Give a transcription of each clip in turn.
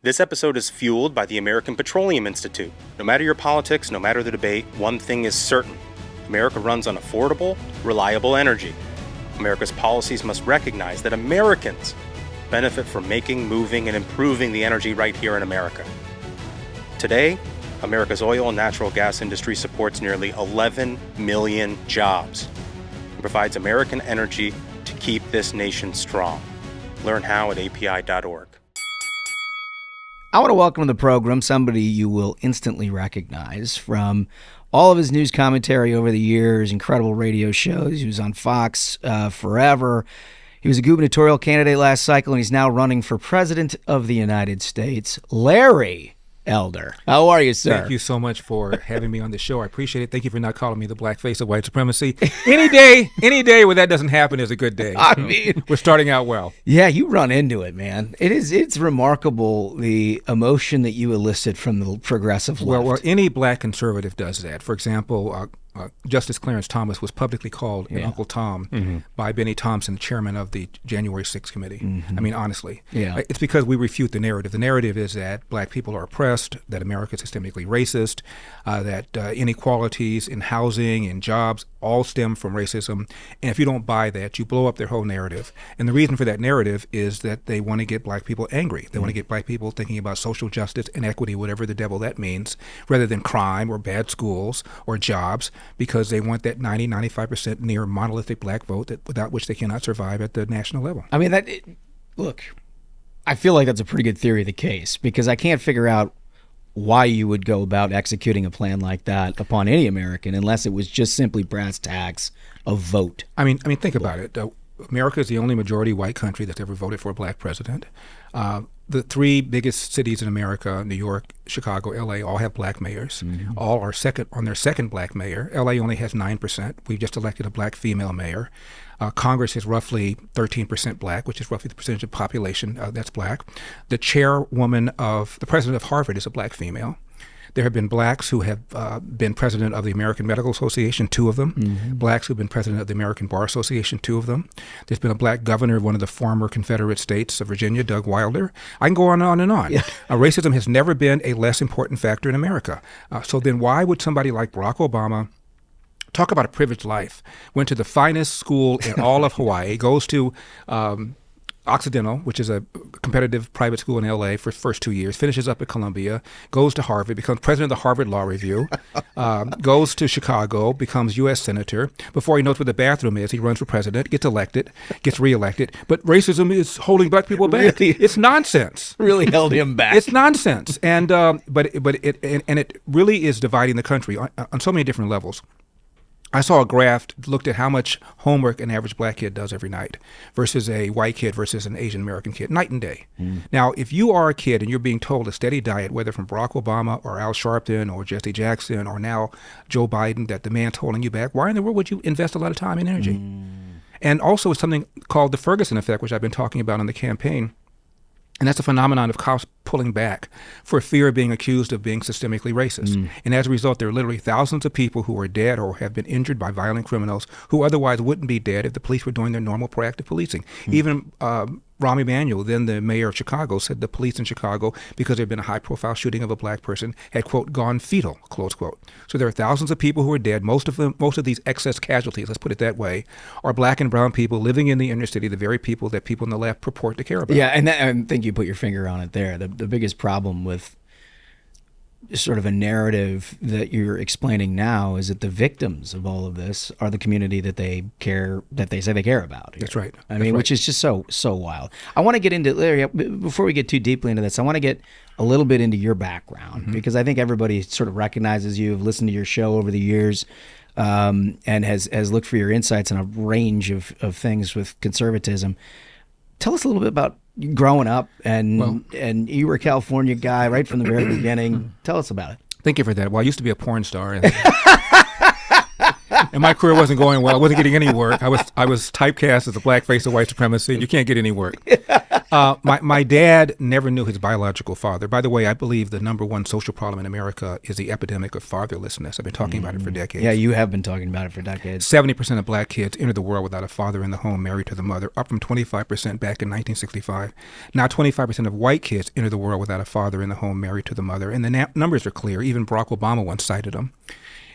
This episode is fueled by the American Petroleum Institute. No matter your politics, no matter the debate, one thing is certain. America runs on affordable, reliable energy. America's policies must recognize that Americans benefit from making, moving, and improving the energy right here in America. Today, America's oil and natural gas industry supports nearly 11 million jobs and provides American energy to keep this nation strong. Learn how at api.org. I want to welcome to the program somebody you will instantly recognize from all of his news commentary over the years, incredible radio shows. He was on Fox forever. He was a gubernatorial candidate last cycle, and he's now running for president of the United States. Larry Elder. How are you, sir? Thank you so much for having me on the show. I appreciate it. Thank you for not calling me the black face of white supremacy. Any day where that doesn't happen is a good day. I mean, we're starting out well. Yeah, you run into it, man. It's remarkable the emotion that you elicit from the progressive left. Well, any black conservative does that. For example, Justice Clarence Thomas was publicly called an Uncle Tom by Benny Thompson, chairman of the January 6th committee. I mean, honestly, it's because we refute the narrative. The narrative is that black people are oppressed, that America is systemically racist, that inequalities in housing and jobs all stem from racism. And if you don't buy that, you blow up their whole narrative. And the reason for that narrative is that they want to get black people angry. They want to get black people thinking about social justice and equity, whatever the devil that means, rather than crime or bad schools or jobs, because they want that 90-95% near monolithic black vote without which they cannot survive at the national level. I mean, look, I feel like that's a pretty good theory of the case, because I can't figure out why you would go about executing a plan like that upon any American unless it was just simply brass tacks of vote. I mean, think about it. America is the only majority white country that's ever voted for a black president. The three biggest cities in America, New York, Chicago, L.A., all have black mayors. All are on their second black mayor. L.A. only has 9%. We've just elected a black female mayor. Congress is roughly 13% black, which is roughly the percentage of population that's black. The president of Harvard is a black female. There have been blacks who have been president of the American Medical Association, 2 of them. Blacks who've been president of the American Bar Association, 2 of them. There's been a black governor of one of the former Confederate states of Virginia, Doug Wilder. I can go on and on. Yeah. Racism has never been a less important factor in America. So then why would somebody like Barack Obama talk about a privileged life, went to the finest school in all of Hawaii, goes to Occidental, which is a competitive private school in L.A. for the first 2 years, finishes up at Columbia, goes to Harvard, becomes president of the Harvard Law Review, goes to Chicago, becomes U.S. senator. Before he knows where the bathroom is, he runs for president, gets elected, gets reelected. But racism is holding black people back. Really, it's nonsense. Really held him back. It's nonsense, and but it really is dividing the country on so many different levels. I saw a graph that looked at how much homework an average black kid does every night versus a white kid versus an Asian American kid, night and day. Now, if you are a kid and you're being told a steady diet, whether from Barack Obama or Al Sharpton or Jesse Jackson or now Joe Biden, that the man's holding you back, why in the world would you invest a lot of time and energy? And also something called the Ferguson effect, which I've been talking about on the campaign. And that's a phenomenon of cops pulling back for fear of being accused of being systemically racist. And as a result, there are literally thousands of people who are dead or have been injured by violent criminals who otherwise wouldn't be dead if the police were doing their normal proactive policing. Even Rahm Emanuel, then the mayor of Chicago, said the police in Chicago, because there had been a high-profile shooting of a black person, had, quote, gone fetal, close quote. So there are thousands of people who are dead. Most of these excess casualties, let's put it that way, are black and brown people living in the inner city, the very people that people on the left purport to care about. Yeah, and I think you put your finger on it there. The biggest problem with sort of a narrative that you're explaining now is that the victims of all of this are the community that they say they care about. That's right. I mean, which is just so wild. I want to get into, Larry, before we get too deeply into this, I want to get a little bit into your background, because I think everybody sort of recognizes you, have listened to your show over the years, and has looked for your insights on a range of things with conservatism. Tell us a little bit about growing up, and you were a California guy right from the very beginning. Tell us about it. Thank you for that. Well, I used to be a porn star, and my career wasn't going well. I wasn't getting any work. I was typecast as a black face of white supremacy. You can't get any work. My dad never knew his biological father. By the way, I believe the number one social problem in America is the epidemic of fatherlessness. I've been talking about it for decades. Yeah, you have been talking about it for decades. 70% of black kids enter the world without a father in the home, married to the mother, up from 25% back in 1965. Now 25% of white kids enter the world without a father in the home, married to the mother. And the numbers are clear. Even Barack Obama once cited them.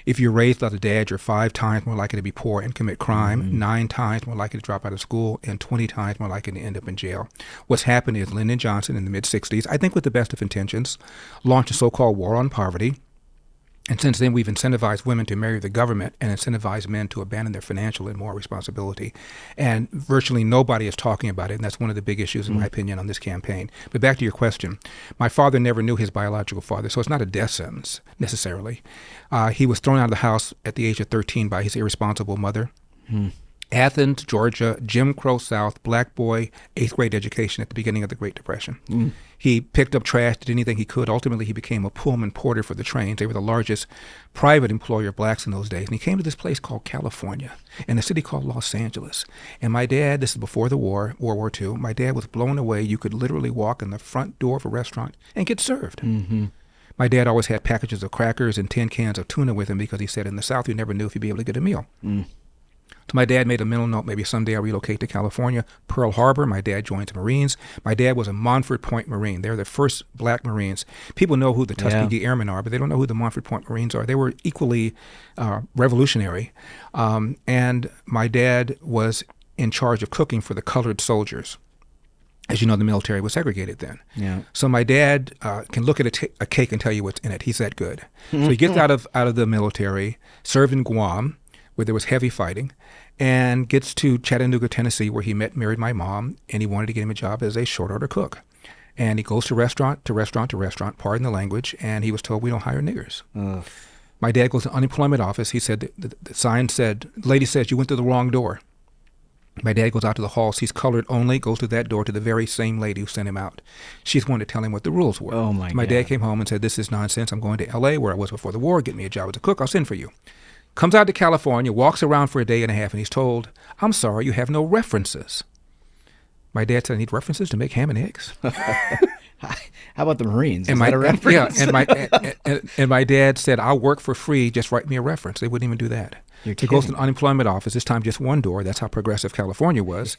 If you're raised without a dad, you're 5 times more likely to be poor and commit crime, 9 times more likely to drop out of school, and 20 times more likely to end up in jail. What's happened is Lyndon Johnson in the mid-'60s, I think with the best of intentions, launched a so-called war on poverty. And since then, we've incentivized women to marry the government and incentivized men to abandon their financial and moral responsibility. And virtually nobody is talking about it, and that's one of the big issues, in my opinion, on this campaign. But back to your question, my father never knew his biological father, so it's not a death sentence, necessarily. He was thrown out of the house at the age of 13 by his irresponsible mother. Athens, Georgia, Jim Crow South, black boy, 8th grade education at the beginning of the Great Depression. He picked up trash, did anything he could. Ultimately, he became a Pullman porter for the trains. They were the largest private employer of blacks in those days. And he came to this place called California and a city called Los Angeles. And my dad, this is before the war, World War II, my dad was blown away. You could literally walk in the front door of a restaurant and get served. My dad always had packages of crackers and tin cans of tuna with him because he said in the South you never knew if you'd be able to get a meal. So my dad made a mental note, maybe someday I'll relocate to California. Pearl Harbor, my dad joined the Marines. My dad was a Montford Point Marine. They're the first black Marines. People know who the Tuskegee Airmen are, but they don't know who the Montford Point Marines are. They were equally revolutionary. And my dad was in charge of cooking for the colored soldiers. As you know, the military was segregated then. So my dad can look at a cake and tell you what's in it. He's that good. So he gets out of the military, served in Guam, where there was heavy fighting, and gets to Chattanooga, Tennessee, where he married my mom, and he wanted to get him a job as a short order cook. And he goes to restaurant to restaurant to restaurant, pardon the language, and he was told, we don't hire niggers. My dad goes to the unemployment office. He said, the sign said, the lady says, you went through the wrong door. My dad goes out to the hall, sees colored only, goes to that door to the very same lady who sent him out. She's going to tell him what the rules were. Oh my My God. dad came home and said, this is nonsense. I'm going to L.A., where I was before the war. Get me a job as a cook. I'll send for you. Comes out to California, walks around for a day and a half, and he's told, I'm sorry, you have no references. My dad said, I need references to make ham and eggs. How about the Marines? And Is that a reference? and my dad said, I'll work for free, just write me a reference. They wouldn't even do that. You're He goes to kidding. the unemployment office, this time just one door. That's how progressive California was.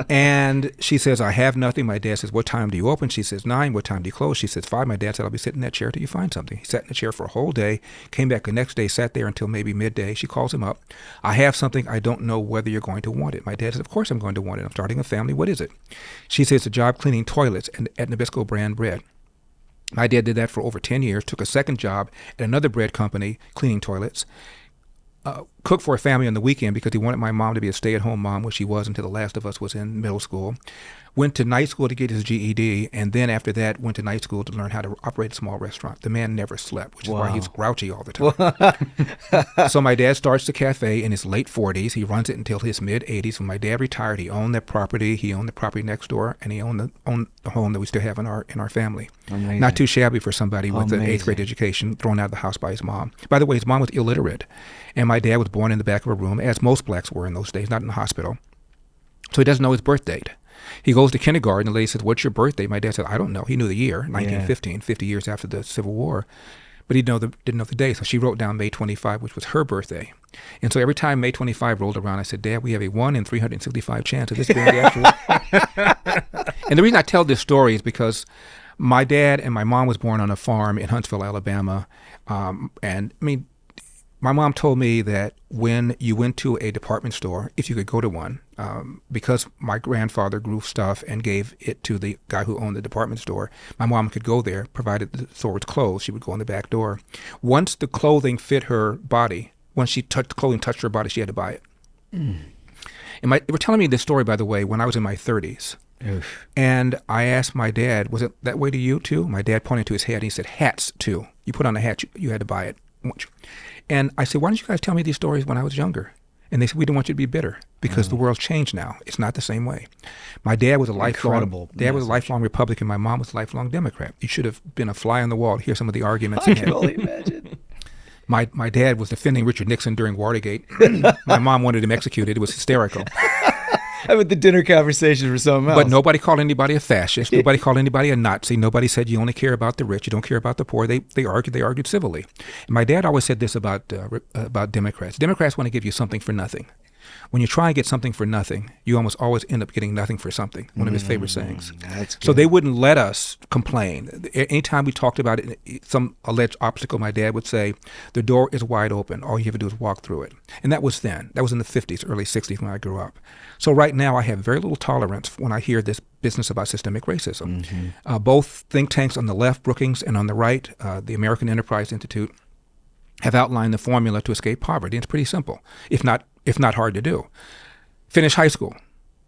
And she says, I have nothing. My dad says, what time do you open? She says, 9. What time do you close? She says, 5. My dad said, I'll be sitting in that chair till you find something. He sat in the chair for a whole day, came back the next day, sat there until maybe midday. She calls him up. I have something. I don't know whether you're going to want it. My dad says, of course I'm going to want it. I'm starting a family. What is it? She says, it's a job cleaning toilets at Nabisco brand bread. My dad did that for over 10 years, took a second job at another bread company cleaning toilets, cooked for a family on the weekend because he wanted my mom to be a stay-at-home mom, which she was until the last of us was in middle school. Went to night school to get his GED, and then after that went to night school to learn how to operate a small restaurant. The man never slept, which is why he's grouchy all the time. So my dad starts the cafe in his late 40s. He runs it until his mid-80s. When my dad retired, he owned that property. He owned the property next door, and he owned the home that we still have in our family. Amazing. Not too shabby for somebody with an 8th grade Amazing. education, thrown out of the house by his mom. By the way, his mom was illiterate, and my dad was born in the back of a room, as most blacks were in those days, not in the hospital. So he doesn't know his birth date. He goes to kindergarten. The lady says, what's your birthday? My dad said, I don't know. He knew the year, 1915, 50 years after the Civil War. But he didn't know the day. So she wrote down May 25, which was her birthday. And so every time May 25 rolled around, I said, Dad, we have a 1 in 365 chance of this being the actual. And the reason I tell this story is because my dad and my mom was born on a farm in Huntsville, Alabama. And I mean, my mom told me that when you went to a department store, if you could go to one, because my grandfather grew stuff and gave it to the guy who owned the department store, my mom could go there, provided the store was closed. She would go in the back door. Once the clothing fit her body, once the clothing touched her body, she had to buy it. And they were telling me this story, by the way, when I was in my 30s. Oof. And I asked my dad, was it that way to you too? My dad pointed to his head. He said, hats too. You put on a hat, you had to buy it. And I said, why don't you guys tell me these stories when I was younger? And they said, we don't want you to be bitter because the world's changed now. It's not the same way. My dad was a lifelong lifelong Republican. My mom was a lifelong Democrat. You should have been a fly on the wall to hear some of the arguments. I can only imagine. My dad was defending Richard Nixon during Watergate. My mom wanted him executed. It was hysterical. bet the dinner conversations were something else. But nobody called anybody a fascist. Nobody called anybody a Nazi. Nobody said you only care about the rich. You don't care about the poor. They argued civilly. And my dad always said this about Democrats. Democrats want to give you something for nothing. When you try and get something for nothing, you almost always end up getting nothing for something. One of his favorite sayings. That's good. So they wouldn't let us complain. Anytime we talked about it, some alleged obstacle, my dad would say, the door is wide open. All you have to do is walk through it. And that was then. That was in the 50s, early 60s when I grew up. So right now I have very little tolerance when I hear this business about systemic racism. Both think tanks on the left, Brookings, and on the right, the American Enterprise Institute, have outlined the formula to escape poverty. It's pretty simple, if not hard to do. Finish high school.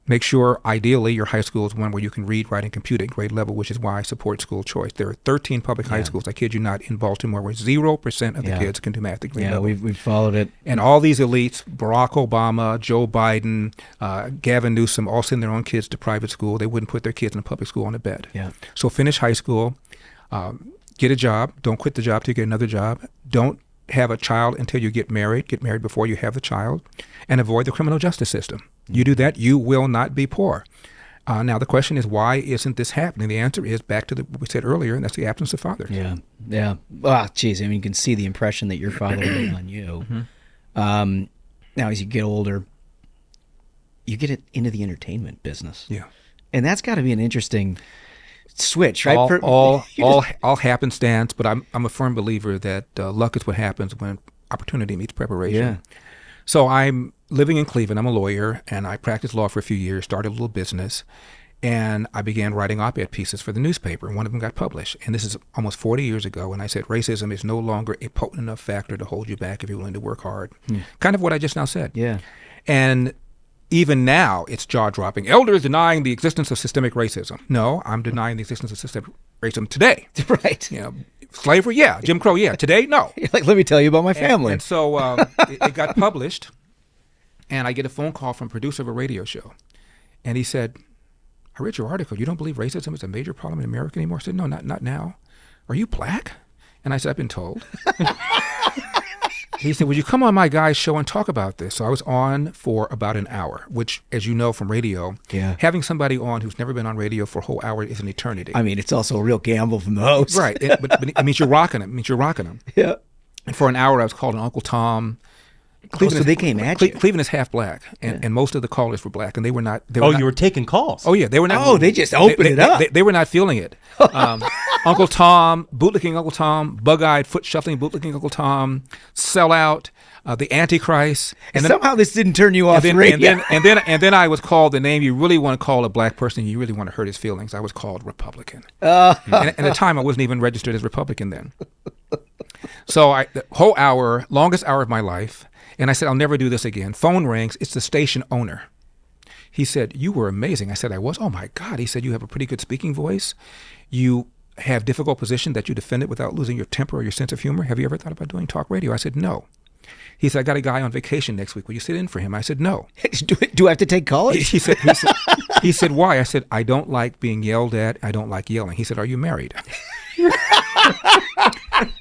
Make sure, ideally, your high school is one where you can read, write, and compute at grade level, which is why I support school choice. There are 13 public high schools, I kid you not, in Baltimore where 0% of the kids can do math at grade level. We've followed it. And all these elites, Barack Obama, Joe Biden, Gavin Newsom, all send their own kids to private school. They wouldn't put their kids in a public school on a bed. Yeah. So finish high school, get a job. Don't quit the job till you get another job. Don't have a child until you get married. Get married before you have the child, and avoid the criminal justice system. You do that, you will not be poor. Now the question is, why isn't this happening? The answer is back to what we said earlier, and that's the absence of fathers. Yeah. Geez. I mean, you can see the impression that your father made on you. Now, as you get older, you get into the entertainment business. Yeah. And that's got to be an interesting switch, right? All happenstance, but I'm a firm believer that luck is what happens when opportunity meets preparation. Yeah. So I'm living in Cleveland. I'm a lawyer, and I practiced law for a few years, started a little business, and I began writing op-ed pieces for the newspaper, and one of them got published. And this is almost 40 years ago, and I said racism is no longer a potent enough factor to hold you back if you're willing to work hard. Kind of what I just now said. Yeah. And even now, it's jaw-dropping. Elders denying the existence of systemic racism. No, I'm denying the existence of systemic racism today. Right. Slavery, yeah. Jim Crow, yeah. Today, no. You're like, let me tell you about my family. And so it got published, and I get a phone call from a producer of a radio show. And he said, I read your article. You don't believe racism is a major problem in America anymore? I said, no, not now. Are you black? And I said, I've been told. He said, would you come on my guy's show and talk about this? So I was on for about an hour, which, as you know from radio, having somebody on who's never been on radio for a whole hour is an eternity. I mean, it's also a real gamble from the host. Right. But it means you're rocking them. It means you're rocking them. Yeah. And for an hour, I was called an Uncle Tom. So they came at you. Cleveland is half black, and most of the callers were black, and they were not. You were taking calls. Oh, yeah. They were not. Oh, they just opened it up. They were not feeling it. Uncle Tom, bootlicking Uncle Tom, bug-eyed, foot-shuffling, bootlicking Uncle Tom, sellout, the Antichrist. And somehow this didn't turn you off radio. And then I was called the name you really want to call a black person. You really want to hurt his feelings. I was called Republican. And at the time, I wasn't even registered as Republican then. So the whole hour, longest hour of my life, and I said, I'll never do this again. Phone rings. It's the station owner. He said, you were amazing. I said, I was. Oh, my God. He said, you have a pretty good speaking voice. You have difficult position that you defend it without losing your temper or your sense of humor. Have you ever thought about doing talk radio? I said, no. He said, I got a guy on vacation next week. Will you sit in for him? I said, no. Do I have to take college? He said, why? I said, I don't like being yelled at. I don't like yelling. He said, are you married?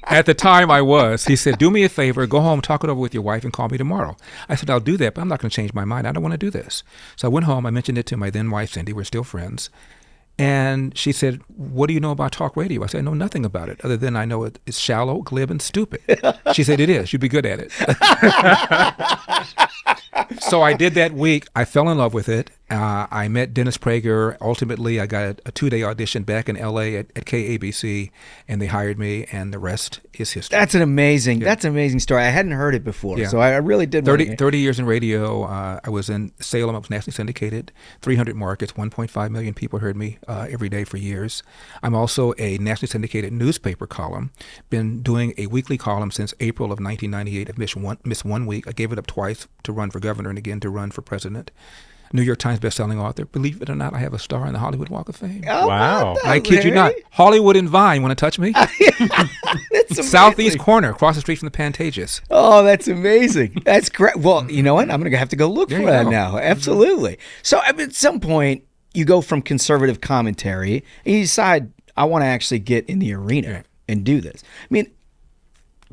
At the time I was. He said, do me a favor, go home, talk it over with your wife, and call me tomorrow. I said, I'll do that, but I'm not going to change my mind. I don't want to do this. So I went home. I mentioned it to my then wife, Cindy. We're still friends. And she said, what do you know about talk radio? I said, I know nothing about it, other than I know it's shallow, glib, and stupid. She said, it is. You'd be good at it. So I did that week. I fell in love with it. I met Dennis Prager. Ultimately, I got a 2-day audition back in L.A. at KABC, and they hired me, and the rest is history. That's an amazing story. I hadn't heard it before, so I really did. 30 years in radio. I was in Salem. I was nationally syndicated, 300 markets, 1.5 million people heard me every day for years. I'm also a nationally syndicated newspaper column. Been doing a weekly column since April of 1998. I've missed 1 week. I gave it up twice to run for governor and again to run for president. New York Times bestselling author. Believe it or not, I have a star in the Hollywood Walk of Fame. Oh, wow. I kid you not. Hollywood and Vine want to touch me? Southeast corner, across the street from the Pantages. Oh, that's amazing. That's great. Well, you know what? I'm going to have to go look for that now. Absolutely. So at some point, you go from conservative commentary and you decide, I want to actually get in the arena and do this. I mean,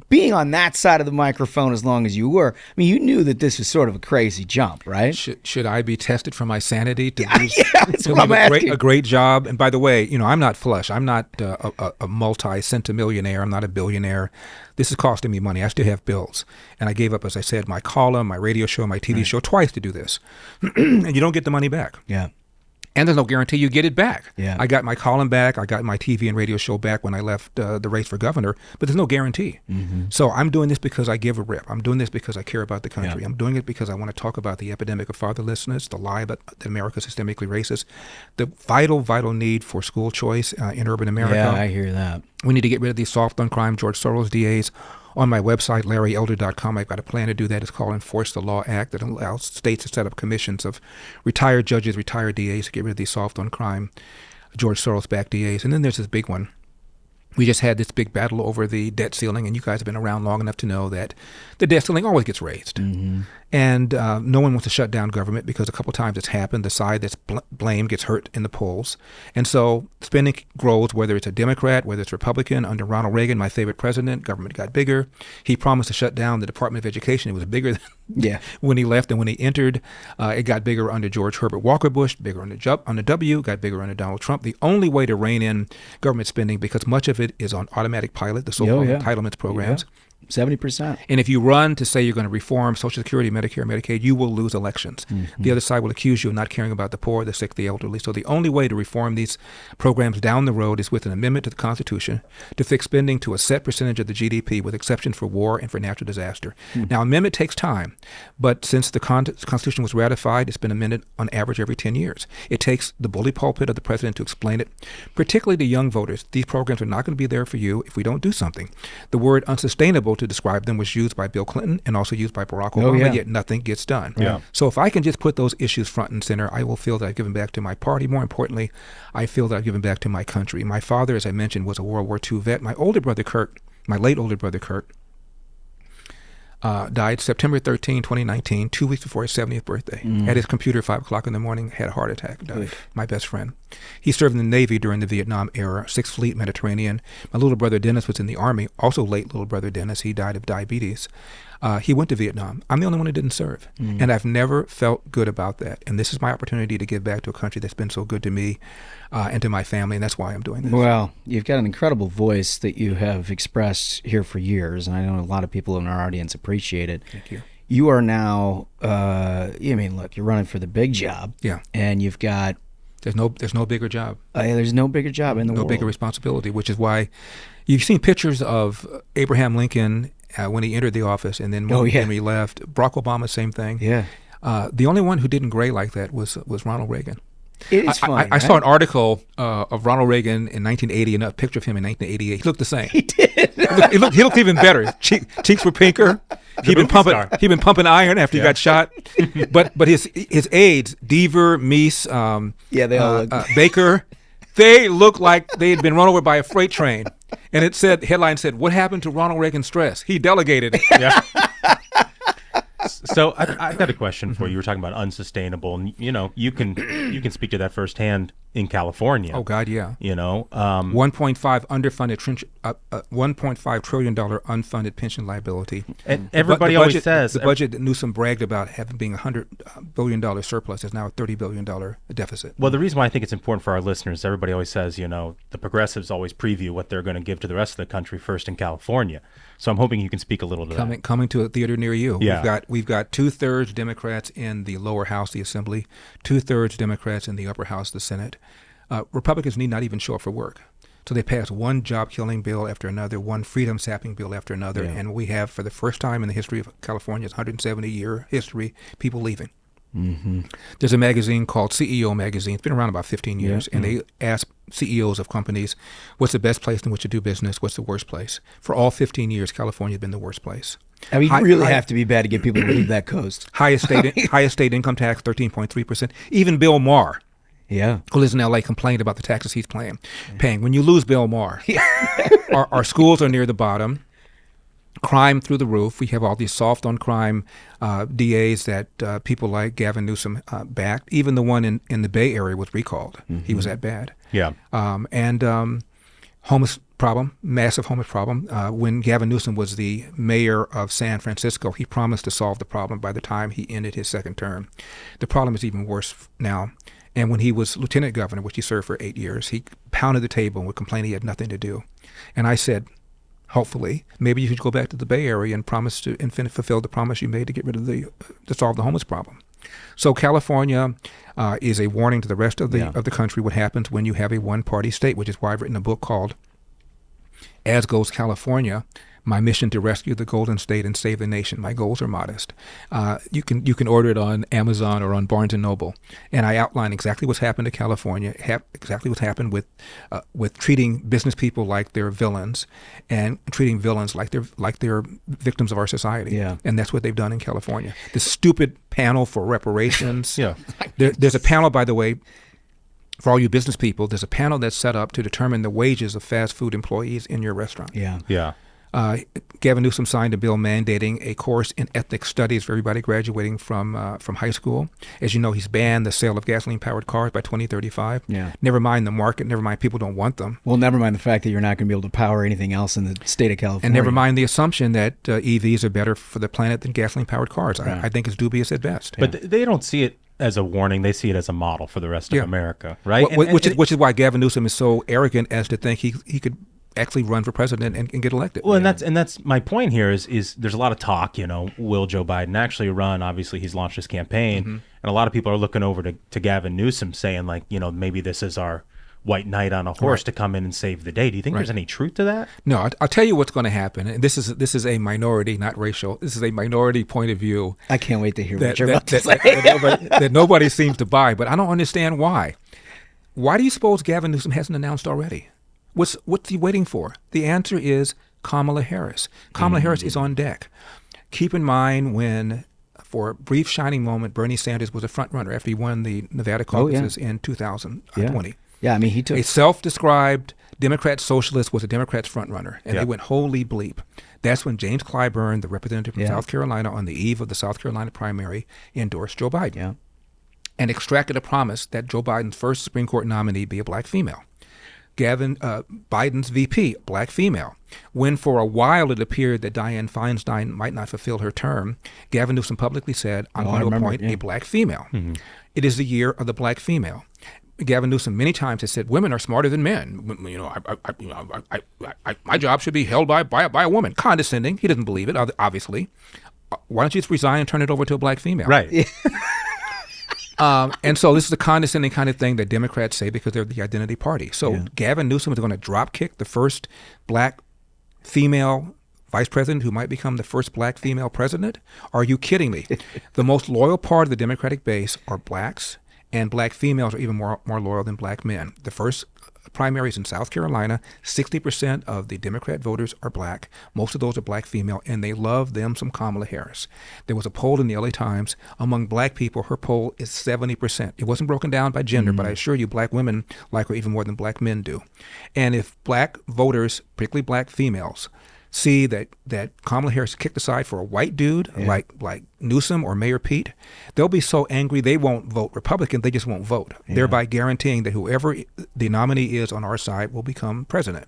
being on that side of the microphone as long as you were, I mean, you knew that this was sort of a crazy jump, right? Should I be tested for my sanity to That's what I'm asking. a great job? And by the way, I'm not flush. I'm not a multi-centimillionaire. I'm not a billionaire. This is costing me money. I still have bills. And I gave up, as I said, my column, my radio show, my TV show twice to do this. And you don't get the money back. Yeah. And there's no guarantee you get it back. Yeah. I got my column back. I got my TV and radio show back when I left the race for governor, but there's no guarantee. So I'm doing this because I give a rip. I'm doing this because I care about the country. I'm doing it because I want to talk about the epidemic of fatherlessness, the lie that America is systemically racist, the vital, vital need for school choice in urban America. Yeah, I hear that. We need to get rid of these soft on crime George Soros DAs. On my website, LarryElder.com, I've got a plan to do that. It's called Enforce the Law Act that allows states to set up commissions of retired judges, retired DAs to get rid of these soft on crime George Soros-backed DAs. And then there's this big one. We just had this big battle over the debt ceiling, and you guys have been around long enough to know that the debt ceiling always gets raised. And no one wants to shut down government because a couple times it's happened. The side that's blamed gets hurt in the polls. And so spending grows, whether it's a Democrat, whether it's Republican. Under Ronald Reagan, my favorite president, government got bigger. He promised to shut down the Department of Education. It was bigger when he left and when he entered. It got bigger under George Herbert Walker Bush, bigger under W, got bigger under Donald Trump. The only way to rein in government spending, because much of it is on automatic pilot, the so-called entitlements programs. 70%. And if you run to say you're going to reform Social Security, Medicare, Medicaid, you will lose elections. The other side will accuse you of not caring about the poor, the sick, the elderly. So the only way to reform these programs down the road is with an amendment to the Constitution to fix spending to a set percentage of the GDP, with exception for war and for natural disaster. Now, amendment takes time, but since the Constitution was ratified, it's been amended on average every 10 years. It takes the bully pulpit of the president to explain it, particularly to young voters. These programs are not going to be there for you if we don't do something. The word unsustainable to describe them was used by Bill Clinton and also used by Barack Obama, yet nothing gets done. So if I can just put those issues front and center, I will feel that I've given back to my party. More importantly, I feel that I've given back to my country. My father, as I mentioned, was a World War II vet. My older brother, Kurt, my late older brother, Kurt, died September 13, 2019, 2 weeks before his 70th birthday. At his computer, 5 o'clock in the morning, had a heart attack, died. My best friend. He served in the Navy during the Vietnam era, 6th Fleet, Mediterranean. My little brother Dennis was in the Army, also late little brother Dennis. He died of diabetes. He went to Vietnam. I'm the only one who didn't serve. And I've never felt good about that. And this is my opportunity to give back to a country that's been so good to me and to my family, and that's why I'm doing this. Well, you've got an incredible voice that you have expressed here for years, and I know a lot of people in our audience appreciate it. Thank you. You are now, look, you're running for the big job. Yeah. And you've got... There's no bigger job. There's no bigger job in the world. No bigger responsibility, which is why you've seen pictures of Abraham Lincoln when he entered the office, and then when he left. Barack Obama, same thing. Yeah. The only one who didn't gray like that was Ronald Reagan. It is funny. I saw an article of Ronald Reagan in 1980 and a picture of him in 1988. He looked the same. He did. He looked even better. Cheeks were pinker. He'd been pumping iron after he got shot. But his aides, Deaver, Meese, they all look. Baker, they looked like they had been run over by a freight train. And headline said, "What happened to Ronald Reagan's stress? He delegated it." Yeah. So I've got a question for you. You were talking about unsustainable, and you can speak to that firsthand in California. Oh God, yeah. 1.5 trillion unfunded pension liability. And everybody always says the budget that Newsom bragged about having being $100 billion surplus is now a $30 billion deficit. Well, the reason why I think it's important for our listeners, everybody always says, the progressives always preview what they're going to give to the rest of the country first in California. So I'm hoping you can speak a little to that. Coming to a theater near you. Yeah. We've got 2/3 Democrats in the lower house, the Assembly, 2/3 Democrats in the upper house, the Senate. Republicans need not even show up for work. So they pass one job-killing bill after another, one freedom-sapping bill after another, and we have, for the first time in the history of California's 170-year history, people leaving. There's a magazine called CEO Magazine. It's been around about 15 years, and they ask CEOs of companies, what's the best place in which to do business? What's the worst place? For all 15 years, California has been the worst place. I mean, you really have to be bad to get people to leave that coast. Highest state income tax, 13.3%. Even Bill Maher, who lives in L.A., complained about the taxes he's paying. When you lose Bill Maher, our schools are near the bottom. Crime through the roof. We have all these soft on crime DAs that people like Gavin Newsom backed. Even the one in the Bay Area was recalled. He was that bad. Yeah. And problem, massive homeless problem. When Gavin Newsom was the mayor of San Francisco, he promised to solve the problem by the time he ended his second term. The problem is even worse now. And when he was lieutenant governor, which he served for 8 years, he pounded the table and would complain he had nothing to do. And I said, hopefully, maybe you should go back to the Bay Area and promise to fulfill the promise you made to get rid of to solve the homeless problem. So California is a warning to the rest of the country what happens when you have a one-party state, which is why I've written a book called As Goes California, My Mission to Rescue the Golden State and Save the Nation. My goals are modest. You can order it on Amazon or on Barnes & Noble. And I outline exactly what's happened to California, exactly what's happened with treating business people like they're villains and treating villains like they're victims of our society. Yeah. And that's what they've done in California. The stupid panel for reparations. There's a panel, by the way, for all you business people, there's a panel that's set up to determine the wages of fast food employees in your restaurant. Yeah. Gavin Newsom signed a bill mandating a course in ethnic studies for everybody graduating from high school. As you know, he's banned the sale of gasoline-powered cars by 2035. Yeah. Never mind the market. Never mind people don't want them. Well, never mind the fact that you're not going to be able to power anything else in the state of California. And never mind the assumption that EVs are better for the planet than gasoline-powered cars. Right. I think it's dubious at best. But they don't see it as a warning. They see it as a model for the rest of America, right? Which is why Gavin Newsom is so arrogant as to think he could actually run for president and get elected. Well, and that's my point here is there's a lot of talk, will Joe Biden actually run? Obviously, he's launched his campaign, and a lot of people are looking over to Gavin Newsom saying, like, maybe this is our white knight on a horse to come in and save the day. Do you think there's any truth to that? No, I'll tell you what's going to happen. And this is a minority, not racial. This is a minority point of view. I can't wait to hear what you're about to say. That nobody seems to buy, but I don't understand why. Why do you suppose Gavin Newsom hasn't announced already? What's he waiting for? The answer is Kamala Harris. Kamala Harris is on deck. Keep in mind when, for a brief shining moment, Bernie Sanders was a front runner after he won the Nevada caucuses in 2020. Yeah, I mean, he took a self-described Democrat socialist was a Democrat's front runner, and they went holy bleep. That's when James Clyburn, the representative from South Carolina, on the eve of the South Carolina primary, endorsed Joe Biden and extracted a promise that Joe Biden's first Supreme Court nominee be a black female. Biden's VP, black female. When for a while it appeared that Dianne Feinstein might not fulfill her term, Gavin Newsom publicly said, I'm going to appoint a black female. It is the year of the black female. Gavin Newsom many times has said, women are smarter than men. My job should be held by a woman. Condescending. He doesn't believe it, obviously. Why don't you just resign and turn it over to a black female? Right. And so this is the condescending kind of thing that Democrats say because they're the identity party. So Gavin Newsom is going to drop kick the first black female vice president who might become the first black female president? Are you kidding me? The most loyal part of the Democratic base are blacks, and black females are even more loyal than black men. The first primaries in South Carolina, 60% of the Democrat voters are black. Most of those are black female, and they love them some Kamala Harris. There was a poll in the LA Times. Among black people, her poll is 70%. It wasn't broken down by gender, but I assure you black women like her even more than black men do. And if black voters, particularly black females, see that Kamala Harris kicked aside for a white dude like Newsom or Mayor Pete, they'll be so angry they won't vote Republican, they just won't vote, thereby guaranteeing that whoever the nominee is on our side will become president.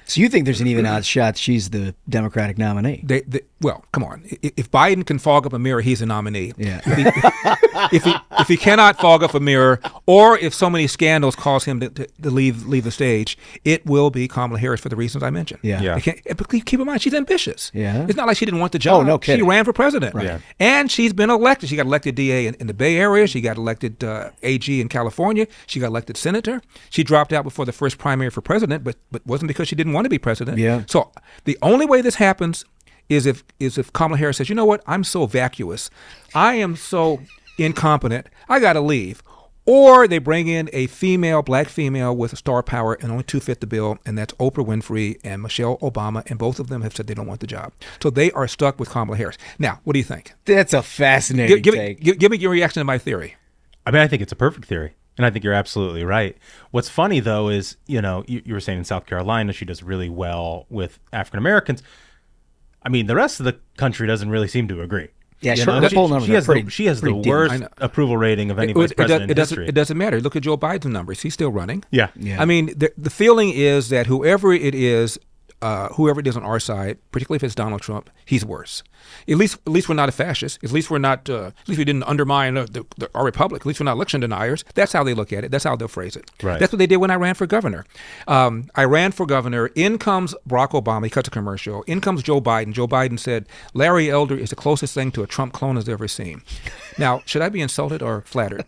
So you think there's an even odd shot she's the Democratic nominee? Well, come on. If Biden can fog up a mirror, he's a nominee. Yeah. If he cannot fog up a mirror, or if so many scandals cause him to leave the stage, it will be Kamala Harris for the reasons I mentioned. Yeah. But keep in mind, she's ambitious. Yeah. It's not like she didn't want the job. Oh, no kidding. She ran for president. Right. Yeah. And she's been elected. She got elected DA in the Bay Area. She got elected AG in California. She got elected senator. She dropped out before the first primary for president, but wasn't because she didn't want to be president. Yeah. So the only way this happens is if Kamala Harris says, you know what, I'm so vacuous, I am so incompetent, I got to leave. Or they bring in a black female with a star power, and only two fit the bill, and that's Oprah Winfrey and Michelle Obama, and both of them have said they don't want the job. So they are stuck with Kamala Harris. Now, what do you think? That's a fascinating take. Give me your reaction to my theory. I mean, I think it's a perfect theory. And I think you're absolutely right. What's funny, though, is, you were saying in South Carolina, she does really well with African Americans. I mean, the rest of the country doesn't really seem to agree. Yeah, You sure. know, Her poll numbers are pretty. she has the pretty dim. worst I know. approval rating of any vice president in history. It doesn't matter. Look at Joe Biden's numbers. He's still running. Yeah. Yeah. I mean, the feeling is that whoever it is on our side, particularly if it's Donald Trump, he's worse. At least we're not a fascist. At least we're not. At least we didn't undermine our republic. At least we're not election deniers. That's how they look at it. That's how they'll phrase it. Right. That's what they did when I ran for governor. I ran for governor. In comes Barack Obama. He cuts a commercial. In comes Joe Biden. Joe Biden said, "Larry Elder is the closest thing to a Trump clone has ever seen." Now, should I be insulted or flattered?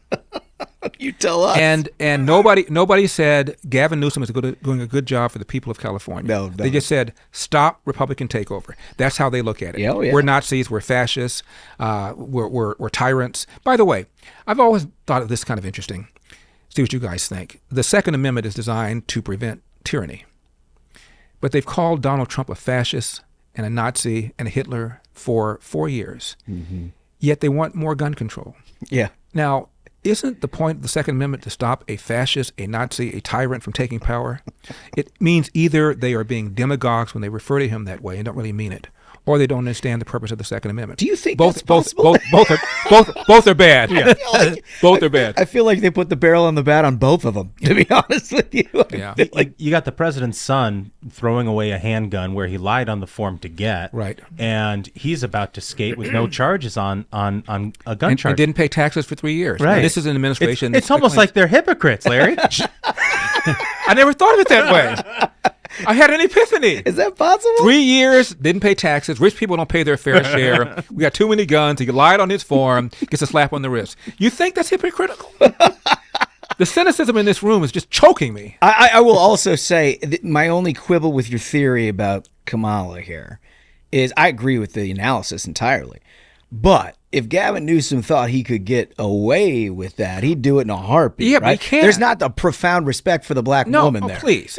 You tell us. And nobody said Gavin Newsom is doing a good job for the people of California. No. They just said stop Republican takeover. That's how they look at it. Yeah, oh, yeah. We're Nazis. We're fascists. We're tyrants. By the way, I've always thought of this kind of interesting. See what you guys think. The Second Amendment is designed to prevent tyranny, but they've called Donald Trump a fascist and a Nazi and a Hitler for 4 years. Mm-hmm. Yet they want more gun control. Yeah. Now, isn't the point of the Second Amendment to stop a fascist, a Nazi, a tyrant from taking power? It means either they are being demagogues when they refer to him that way and don't really mean it, or they don't understand the purpose of the Second Amendment. Do you think both that's possible? both are bad? Yeah. Both are bad. I feel like they put the barrel on the bat on both of them, to be honest with you. Yeah. You got the president's son throwing away a handgun where he lied on the form to get. Right. And he's about to skate with no charges on a gun charge. And didn't pay taxes for 3 years. Right. Now, this is an administration. It's almost like they're hypocrites, Larry. I never thought of it that way. I had an epiphany. Is that possible? 3 years, didn't pay taxes. Rich people don't pay their fair share. We got too many guns. He lied on his form, gets a slap on the wrist. You think that's hypocritical? The cynicism in this room is just choking me. I will also say that my only quibble with your theory about Kamala here is I agree with the analysis entirely. But if Gavin Newsom thought he could get away with that, he'd do it in a heartbeat. Yeah, right? but he can't. There's not the profound respect for the black woman there. Please.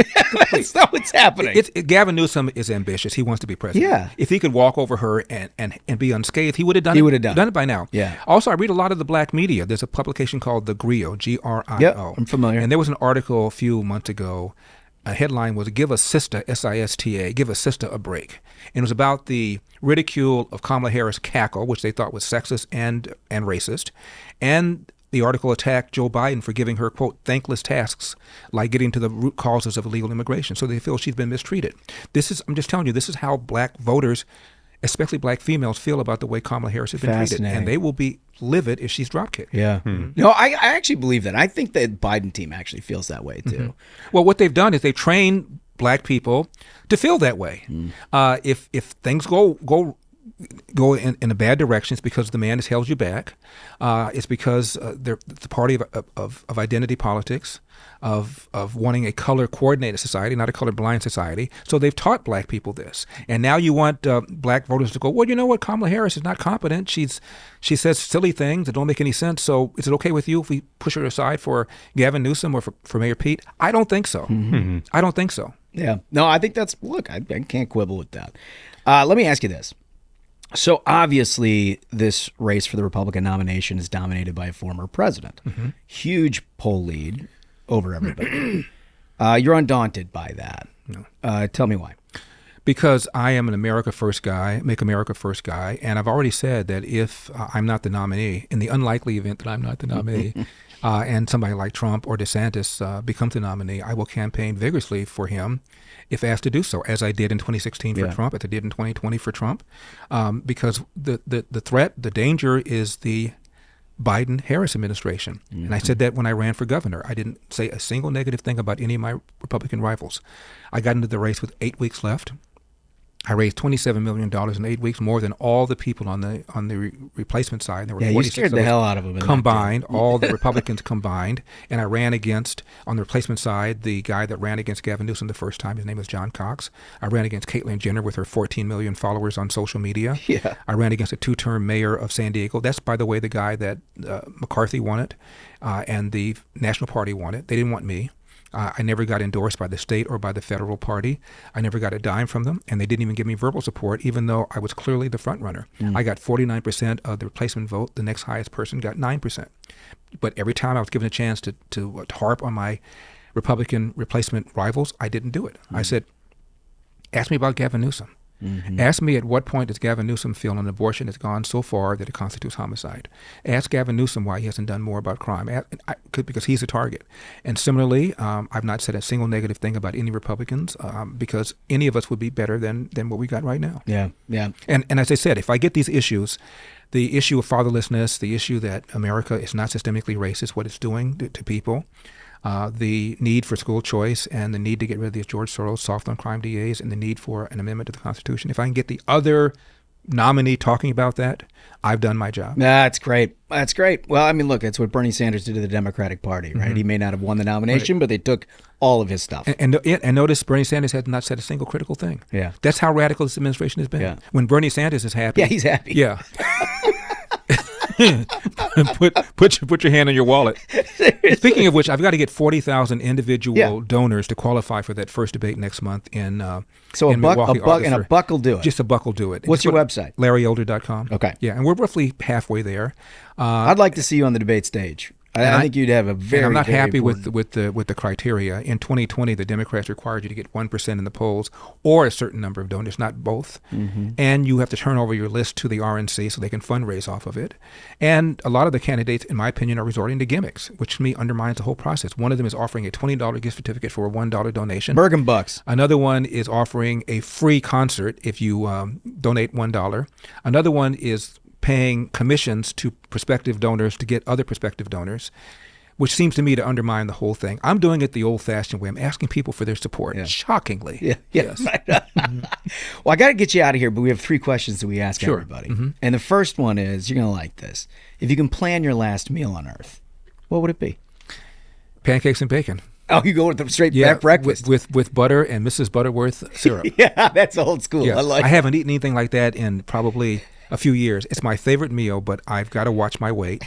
That's not what's happening. Gavin Newsom is ambitious. He wants to be president. Yeah. If he could walk over her and be unscathed, he would have done it. He would have done it by now. Yeah. Also, I read a lot of the black media. There's a publication called The Grio, Grio. Yep, I'm familiar. And there was an article a few months ago. A headline was "Give a Sister, SISTA, give a sister a break." And it was about the ridicule of Kamala Harris' cackle, which they thought was sexist and racist. And the article attacked Joe Biden for giving her, quote, thankless tasks like getting to the root causes of illegal immigration. So they feel she's been mistreated. I'm just telling you, this is how black voters, especially black females, feel about the way Kamala Harris has been treated. Fascinating. And they will be livid if she's dropkicked. Yeah. No, I actually believe that. I think the Biden team actually feels that way, too. Well, what they've done is they've trained black people to feel that way. If things go in a bad direction, it's because the man has held you back. It's because they're the party of identity politics, of wanting a color coordinated society, not a color blind society. So they've taught black people this, and now you want black voters to go, well, you know what, Kamala Harris is not competent. She says silly things that don't make any sense. So is it okay with you if we push her aside for Gavin Newsom or for Mayor Pete? I don't think so. I don't think so. Yeah. No, I think that's, look, I can't quibble with that. Let me ask you this. So obviously this race for the Republican nomination is dominated by a former president. Huge poll lead over everybody. You're undaunted by that. No. Tell me why. Because I am an America First guy, Make America First guy, and I've already said that if I'm not the nominee, in the unlikely event that I'm not the nominee, and somebody like Trump or DeSantis becomes the nominee, I will campaign vigorously for him if asked to do so, as I did in 2016 for Trump, as I did in 2020 for Trump, because the threat, the danger is the Biden-Harris administration. And I said that when I ran for governor. I didn't say a single negative thing about any of my Republican rivals. I got into the race with 8 weeks left. I raised $27 million in 8 weeks, more than all the people on the replacement side. There were 46 you scared the hell out of them combined, all the Republicans combined. And I ran against, on the replacement side, the guy that ran against Gavin Newsom the first time. His name was John Cox. I ran against Caitlyn Jenner with her 14 million followers on social media. Yeah. I ran against a 2-term mayor of San Diego. That's, by the way, the guy that McCarthy wanted and the National Party wanted. They didn't want me. I never got endorsed by the state or by the federal party. I never got a dime from them, and they didn't even give me verbal support, even though I was clearly the front runner. I got 49% of the replacement vote. The next highest person got 9%. But every time I was given a chance to harp on my Republican replacement rivals, I didn't do it. I said, ask me about Gavin Newsom. Ask me at what point does Gavin Newsom feel an abortion has gone so far that it constitutes homicide. Ask Gavin Newsom why he hasn't done more about crime, because he's a target. And similarly, I've not said a single negative thing about any Republicans because any of us would be better than what we got right now. Yeah, yeah. And as I said, if I get these issues, the issue of fatherlessness, the issue that America is not systemically racist, what it's doing to people, the need for school choice and the need to get rid of these George Soros soft on crime DAs and the need for an amendment to the Constitution. If I can get the other nominee talking about that, I've done my job. That's great. That's great. Well, I mean, look, it's what Bernie Sanders did to the Democratic Party, right? He may not have won the nomination, but they took all of his stuff. And notice Bernie Sanders has not said a single critical thing. Yeah. That's how radical this administration has been. Yeah. When Bernie Sanders is happy. Yeah, he's happy. Yeah. put your hand on your wallet. Speaking of which, I've got to get 40,000 individual donors to qualify for that first debate next month in So in Milwaukee, a buck will do it. Just a buck will do it. What's your website? LarryElder.com. Okay. Yeah, and we're roughly halfway there. I'd like to see you on the debate stage. I think you'd have a very. And I'm not very happy important... with the criteria. In 2020, the Democrats required you to get 1% in the polls or a certain number of donors, not both. And you have to turn over your list to the RNC so they can fundraise off of it. And a lot of the candidates, in my opinion, are resorting to gimmicks, which to me undermines the whole process. One of them is offering a $20 gift certificate for a $1 donation. Bergen bucks. Another one is offering a free concert if you donate $1. Another one is paying commissions to prospective donors to get other prospective donors, which seems to me to undermine the whole thing. I'm doing it the old-fashioned way. I'm asking people for their support. Yeah. Shockingly. Yeah. Yes. Well, I got to get you out of here, but we have 3 questions that we ask Sure. everybody. And the first one is, you're going to like this. If you can plan your last meal on Earth, what would it be? Pancakes and bacon. Oh, you go with the straight breakfast. With butter and Mrs. Butterworth syrup. Yeah, that's old school. Yeah. I like I haven't eaten anything like that in probably a few years. It's my favorite meal, but I've got to watch my weight.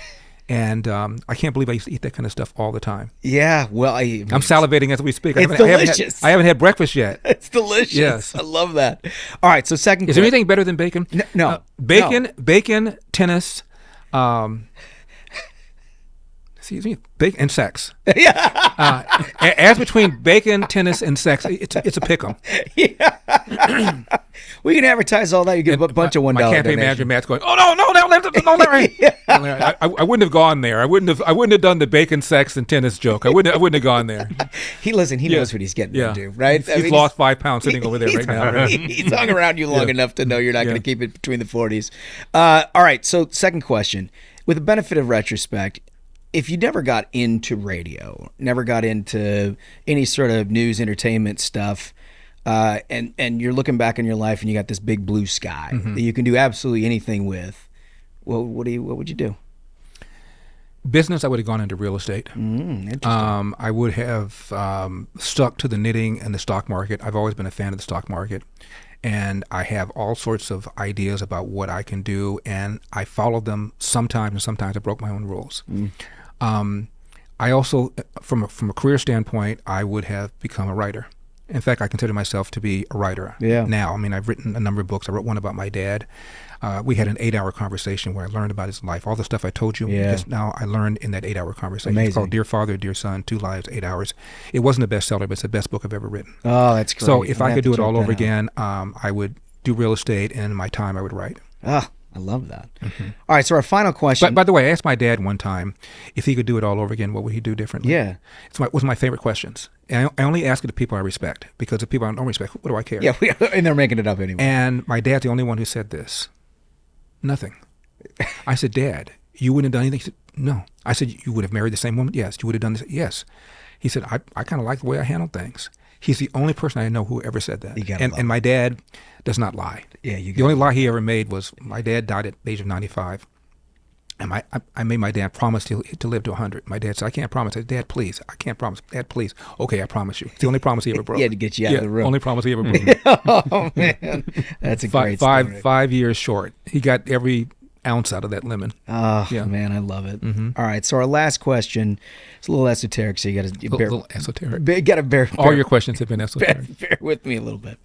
And I can't believe I used to eat that kind of stuff all the time. Yeah, well, I'm salivating as we speak. It's delicious. I haven't had breakfast yet. It's delicious. Yes. I love that. All right, so second. Is there anything better than bacon? No. Bacon, tennis, excuse me, bacon and sex. As between bacon, tennis, and sex, it's a pick'em. Yeah. We can advertise all that. You get a bunch of $1 My campaign donations. manager Matt's going, "Oh no, Larry!" I wouldn't have gone there. I wouldn't have done the bacon, sex, and tennis joke. I wouldn't have gone there. He knows what he's getting into, right? He's lost 5 pounds sitting over there right now. Right? He's hung around you long enough to know you're not going to keep it between the 40s. All right, so second question. With the benefit of retrospect, if you never got into radio, never got into any sort of news entertainment stuff, and you're looking back in your life and you got this big blue sky that you can do absolutely anything with, what would you do? Business, I would have gone into real estate. Interesting. I would have stuck to the knitting and the stock market. I've always been a fan of the stock market. And I have all sorts of ideas about what I can do, and I followed them sometimes, and sometimes I broke my own rules. I also, from a career standpoint, I would have become a writer. In fact, I consider myself to be a writer now. I mean, I've written a number of books. I wrote one about my dad. We had an 8-hour conversation where I learned about his life. All the stuff I told you just now, I learned in that 8-hour conversation. Amazing. It's called Dear Father, Dear Son, 2 Lives, 8 Hours. It wasn't a bestseller, but it's the best book I've ever written. Oh, that's great. So if I'm I gonna could have do to it all check over that out. again, I would do real estate, and in my time I would write. Ah, I love that. All right, so our final question. But by the way, I asked my dad one time if he could do it all over again, what would he do differently? Yeah. It's one of my favorite questions. And I only ask it to people I respect, because the people I don't respect, what do I care? Yeah, and they're making it up anyway. And my dad's the only one who said this. Nothing. I said, Dad, you wouldn't have done anything? He said, no. I said, you would have married the same woman? Yes. You would have done this? Yes. He said, I kind of like the way I handle things. He's the only person I know who ever said that. And my dad does not lie. Yeah, the only lie he ever made was my dad died at the age of 95. And I made my dad promise to live to 100. My dad said, I can't promise. I said, Dad, please. I can't promise. Dad, please. Okay, I promise you. It's the only promise he ever broke. He had to get you out of the room. Only promise he ever broke. Oh, man. That's a great story. 5 years short. He got every ounce out of that lemon. Oh, man, I love it. All right, so our last question, it's a little esoteric, so you got to bear. A little esoteric. Got to bear. All your questions have been esoteric. Bear with me a little bit.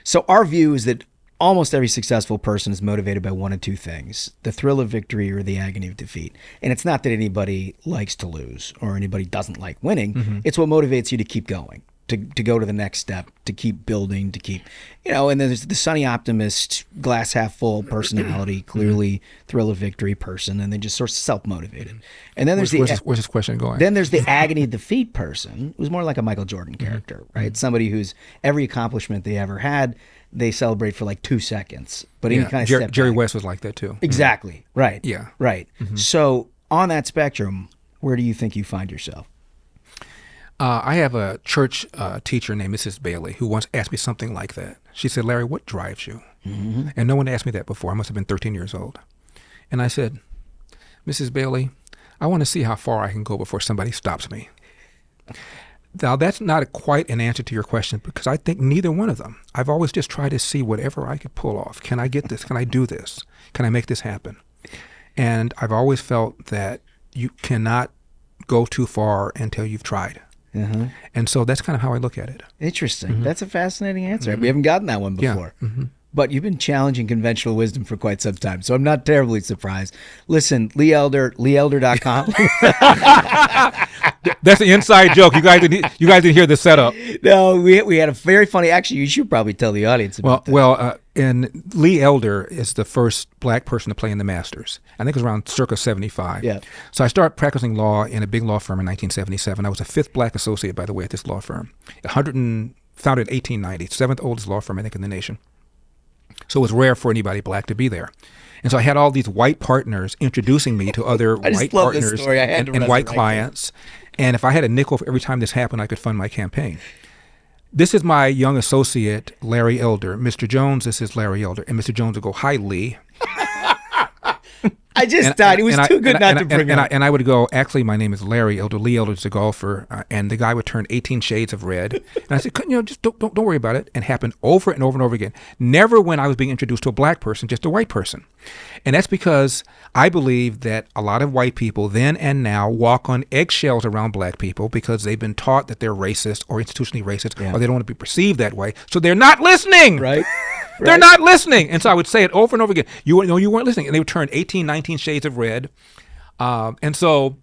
So our view is that almost every successful person is motivated by one of two things: the thrill of victory or the agony of defeat. And it's not that anybody likes to lose or anybody doesn't like winning. It's what motivates you to keep going. to go to the next step, to keep building, to keep, and then there's the sunny optimist, glass half full personality, clearly thrill of victory person, and then just sort of self-motivated. And then there's where's this question going? Then there's the agony of defeat person, who's more like a Michael Jordan character, right? Somebody whose every accomplishment they ever had, they celebrate for like 2 seconds. But any kind of step Jerry back. West was like that too. Exactly. Right. Yeah. Right. So on that spectrum, where do you think you find yourself? I have a church teacher named Mrs. Bailey who once asked me something like that. She said, "Larry, what drives you?" And no one asked me that before. I must have been 13 years old. And I said, "Mrs. Bailey, I want to see how far I can go before somebody stops me." Now, that's not quite an answer to your question, because I think neither one of them. I've always just tried to see whatever I could pull off. Can I get this? Can I do this? Can I make this happen? And I've always felt that you cannot go too far until you've tried. And so that's kind of how I look at it. Interesting. That's a fascinating answer. We haven't gotten that one before. But you've been challenging conventional wisdom for quite some time, so I'm not terribly surprised. Listen, Lee Elder, leeelder.com. That's an inside joke. You guys didn't hear the setup. No, we had a very funny. Actually, you should probably tell the audience about that. And Lee Elder is the first black person to play in the Masters. I think it was around circa 75. Yeah. So I started practicing law in a big law firm in 1977. I was the 5th black associate, by the way, at this law firm. Founded in 1890, 7th oldest law firm, I think, in the nation. So it was rare for anybody black to be there. And so I had all these white partners introducing me to other white partners and white clients. And if I had a nickel for every time this happened, I could fund my campaign. This is my young associate, Larry Elder. Mr. Jones, this is Larry Elder. And Mr. Jones would go, "Hi, Lee." I just died. It was too good not to bring up. And I would go, "Actually, my name is Larry Elder. Lee Elder is a golfer." And the guy would turn 18 shades of red. And I said, just don't worry about it. And it happened over and over and over again. Never when I was being introduced to a black person, just a white person. And that's because I believe that a lot of white people then and now walk on eggshells around black people because they've been taught that they're racist or institutionally racist, or they don't want to be perceived that way. So they're not listening. Right. They're not listening. And so I would say it over and over again. You weren't listening. And they would turn 18, 19 shades of red. And so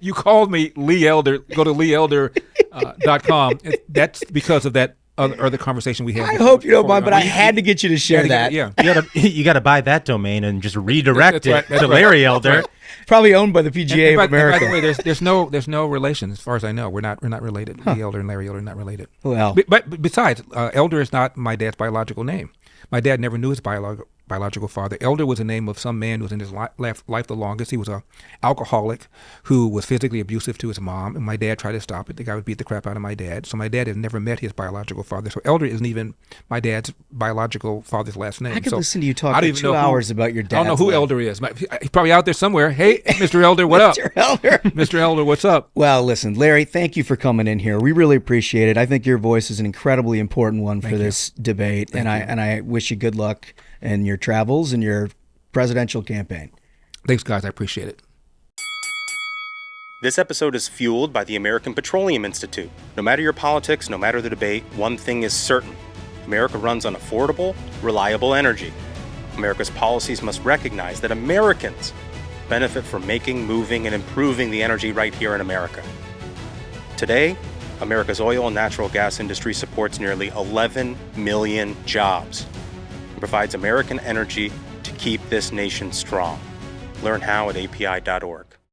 you called me Lee Elder. Go to leeelder.com. That's because of that other conversation we had. I hope you don't mind, but I had to get you to share that. Yeah. You got to buy that domain and just redirect That's it to Larry Elder. Probably owned by the PGA of America. By the way, there's no relation as far as I know. We're not related. Lee Elder and Larry Elder are not related. Well, but besides, Elder is not my dad's biological name. My dad never knew his biological father. Elder was the name of some man who was in his life the longest. He was an alcoholic who was physically abusive to his mom, and my dad tried to stop it. The guy would beat the crap out of my dad. So my dad had never met his biological father. So Elder isn't even my dad's biological father's last name. I could so listen to you talk for 2 hours about your dad. I don't know who Elder is. He's probably out there somewhere. Hey, Mr. Elder, what up? Mr. Elder. Mr. Elder, what's up? Well, listen, Larry, thank you for coming in here. We really appreciate it. I think your voice is an incredibly important one for this debate, and I wish you good luck in your travels and your presidential campaign. Thanks, guys. I appreciate it. This episode is fueled by the American Petroleum Institute. No matter your politics, no matter the debate, one thing is certain. America runs on affordable, reliable energy. America's policies must recognize that Americans benefit from making, moving, and improving the energy right here in America. Today, America's oil and natural gas industry supports nearly 11 million jobs and provides American energy to keep this nation strong. Learn how at api.org.